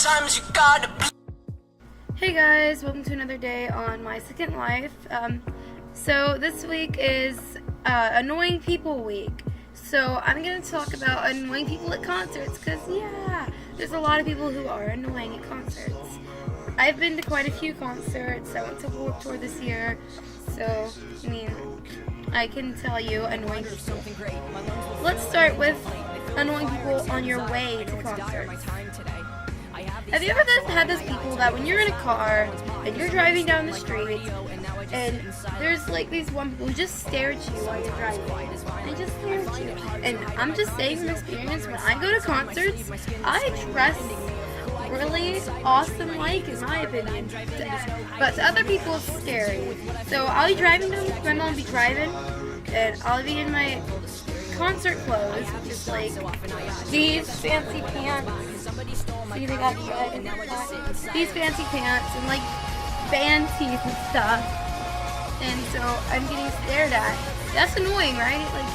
Sometimes you gotta be. Hey guys, welcome to another day on my second life. So this week is annoying people week. So I'm going to talk about annoying people at concerts because yeah, there's a lot of people who are annoying at concerts. I've been to quite a few concerts. I went to Warped Tour this year, so I mean, I can tell you annoying people. Let's start with annoying people on your way to concerts. Have you ever had those people that when you're in a car and you're driving down the street and there's like these one people who just stare at you while you're driving? They just stare at you. And I'm just saying from experience, when I go to concerts, I dress really awesome like, in my opinion. But to other people, it's scary. So I'll be driving down, my mom will be driving, and I'll be in my concert clothes, which is like these fancy pants. See, they got red and black. These fancy pants and like band teeth and stuff. And so I'm getting stared at. That's annoying, right? Like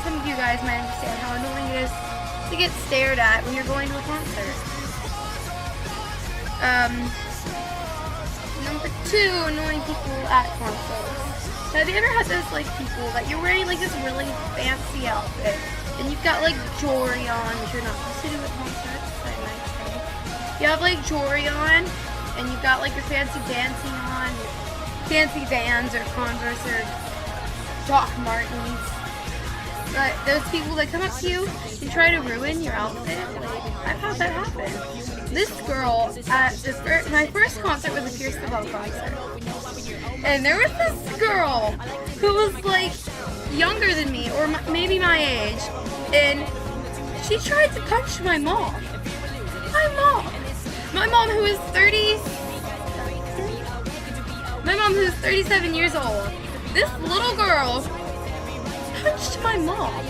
some of you guys might understand how annoying it is to get stared at when you're going to a concert. Number 2, annoying people at concerts. Have you ever had those like people that you're wearing like this really fancy outfit and you've got like jewelry on, which you're not supposed to do at concerts, I might say. You have like jewelry on and you've got like your fancy dancing on, your fancy Vans or Converse or Doc Martens. But those people that come up to you and try to ruin your outfit, like, I've had that happen. This girl at my first concert was a Pierce the Bell concert. And there was this girl who was like younger than me, or maybe my age, and she tried to punch my mom. My mom who is 37 years old. This little girl punched my mom.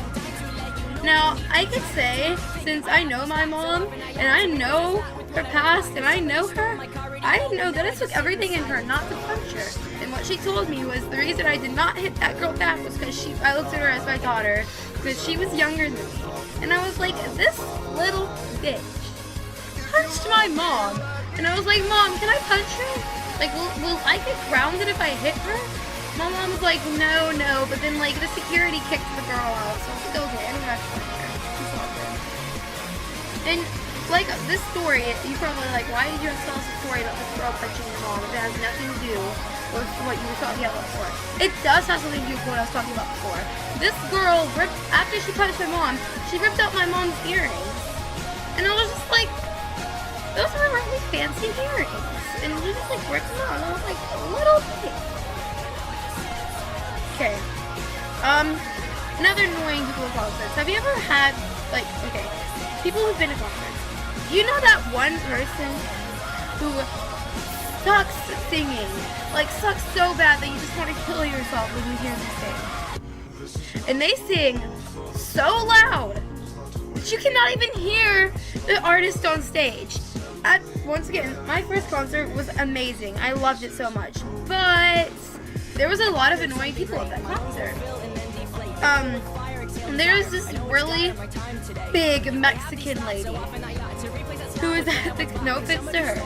Now, I could say, since I know my mom, and I know her past, and I know her, I know that it took everything in her not to punch her. And what she told me was the reason I did not hit that girl back was because I looked at her as my daughter, because she was younger than me. And I was like, this little bitch punched my mom. And I was like, Mom, can I punch her? Like, will I get grounded if I hit her? My mom was like, no, but then like the security kicked the girl out, so it's still okay. I'm gonna punch her. It's all good. And like this story, you probably like, why did you have to tell us a story about this girl punching your mom? It has nothing to do with what you were talking about before. It does have something to do with what I was talking about before. This girl after she punched my mom, she ripped out my mom's earrings, and I was just like, those were really fancy earrings, and she just like ripped them out. And I was like, a little bit. Okay. Another annoying people at concerts. Have you ever had, like, okay, people who've been at concerts. You know that one person who sucks singing? Like, sucks so bad that you just want to kill yourself when you hear them sing. And they sing so loud that you cannot even hear the artist on stage. Once again, my first concert was amazing. I loved it so much. But there was a lot of annoying people at that concert. There was this really big Mexican lady who was at the, no offense to her,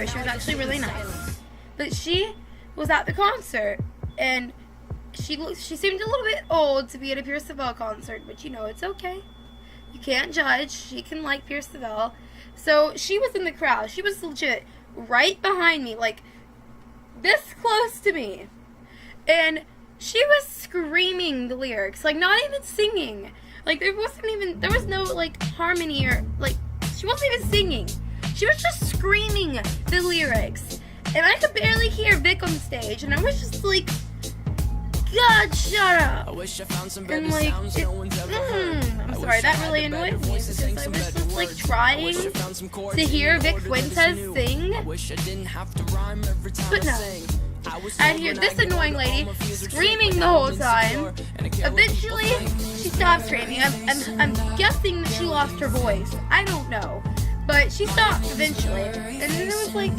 she was actually really nice. But she was at the concert, and she seemed a little bit old to be at a Pierce the Bell concert, but you know, it's okay. You can't judge. She can like Pierce the Bell. So she was in the crowd. She was legit right behind me, like this close to me. And she was screaming the lyrics, like not even singing. Like there was no like harmony or like, she wasn't even singing. She was just screaming the lyrics. And I could barely hear Vic on stage, and I was just like, God, shut up. And like, I'm sorry, that really annoyed me because I was just like trying to hear Vic Fuentes sing. But no. I'd hear this annoying lady screaming the whole time. Eventually, she stopped screaming. I'm guessing that she lost her voice. I don't know. But she stopped eventually. And then it was like,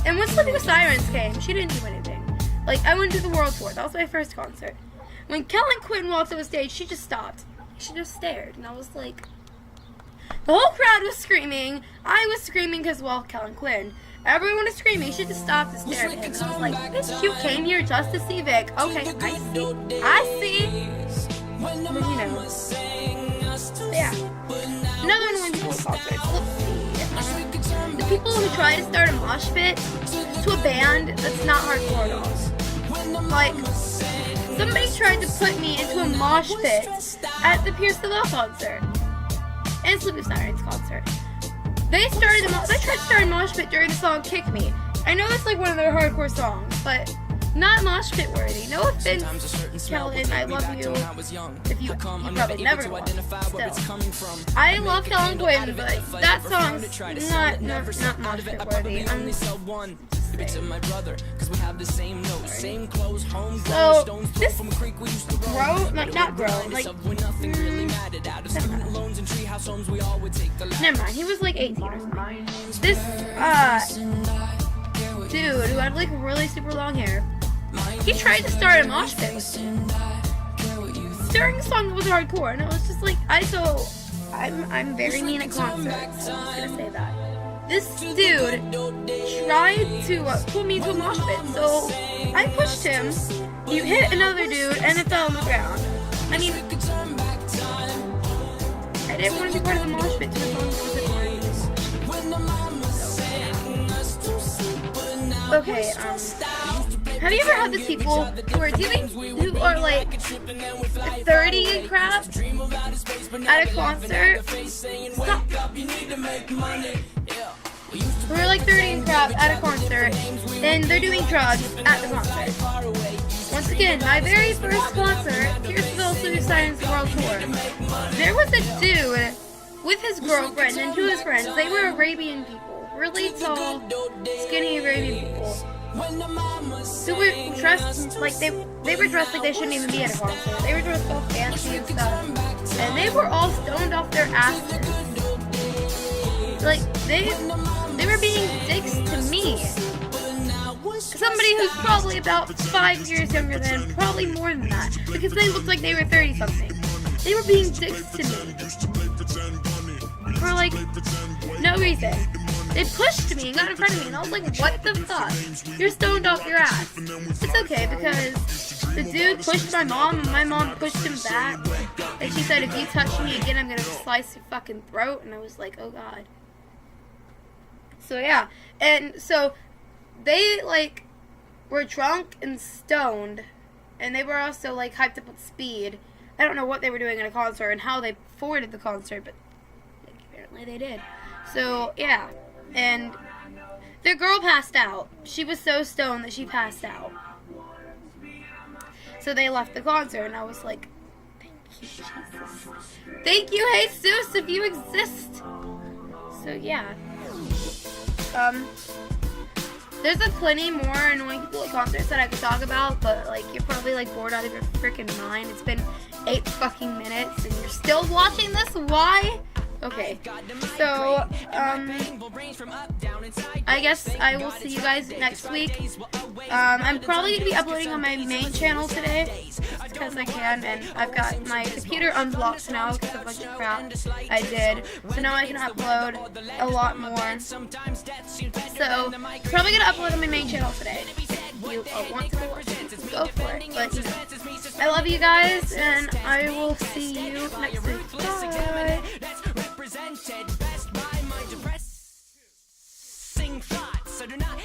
and once the new sirens came, she didn't do anything. Like, I went to the World Tour. That was my first concert. When Kellen Quinn walked on the stage, she just stopped. She just stared. And I was like, The whole crowd was screaming. I was screaming because, well, Kellen Quinn. Everyone was screaming. She just stopped to stare at him. And I was like, bitch, you came here just to see Vic. Okay, I see. But, you know. Yeah. Another annoying people at concerts. Let's see. The people who try to start a mosh pit to a band that's not hardcore at all. Like, somebody tried to put me into a mosh pit at the Pierce the Veil concert. And Sleepy Sirens concert. They tried to start a mosh pit during the song Kick Me. I know it's like one of their hardcore songs, but not mosh pit worthy. No offense, Kellen, I love you. If you probably never watched it, still. I love Kellen Quinn, but that song's not mosh pit worthy. So this not grown, like never mind. He was like 18 or something. This dude who had like really super long hair, he tried to start a mosh pit during a song that was hardcore, and it was just like I'm very mean at concerts, so I'm just gonna say that. This dude tried to put me into a mosh pit, so I pushed him. He hit another dude, and it fell on the ground. I mean, I didn't want to be part of the mosh pit, Okay, have you ever had these people who are like 30 and crap at a concert? Stop. Who are like 30 and crap at a concert, and they're doing drugs at the concert. Once again, my very first concert, Pierce the Veil Sleepy Sirens World Tour. There was a dude with his girlfriend and two of his friends. They were Arabian people, really tall, skinny Arabian people, who were dressed like they were dressed like they shouldn't even be at a concert. They were dressed all fancy and stuff, and they were all stoned off their asses. Like they were being dicks to me. Somebody who's probably about 5 years younger than, probably more than that, because they looked like they were 30 something. They were being dicks to me for like no reason. They pushed me and got in front of me, and I was like, what the fuck? You're stoned off your ass. It's okay, because the dude pushed my mom, and my mom pushed him back, and she said, if you touch me again, I'm gonna slice your fucking throat. And I was like, oh god. So yeah, and so they like were drunk and stoned, and they were also like hyped up with speed. I don't know what they were doing at a concert and how they forwarded the concert, but apparently they did. So yeah, and their girl passed out. She was so stoned that she passed out. So they left the concert, and I was like, thank you, Jesus. Thank you, Jesus, if you exist. So yeah. There's plenty more annoying people at concerts that I could talk about, but like you're probably like bored out of your freaking mind. It's been 8 fucking minutes and you're still watching this? Why? Okay, so I guess I will see you guys next week. I'm probably going to be uploading on my main channel today, because I can, and I've got my computer unblocked now because of a bunch of crap I did, so now I can upload a lot more. So, probably going to upload on my main channel today. If you want to go for it, but you know, I love you guys, and I will see you next week. Bye! Best by my depressing thoughts. So do not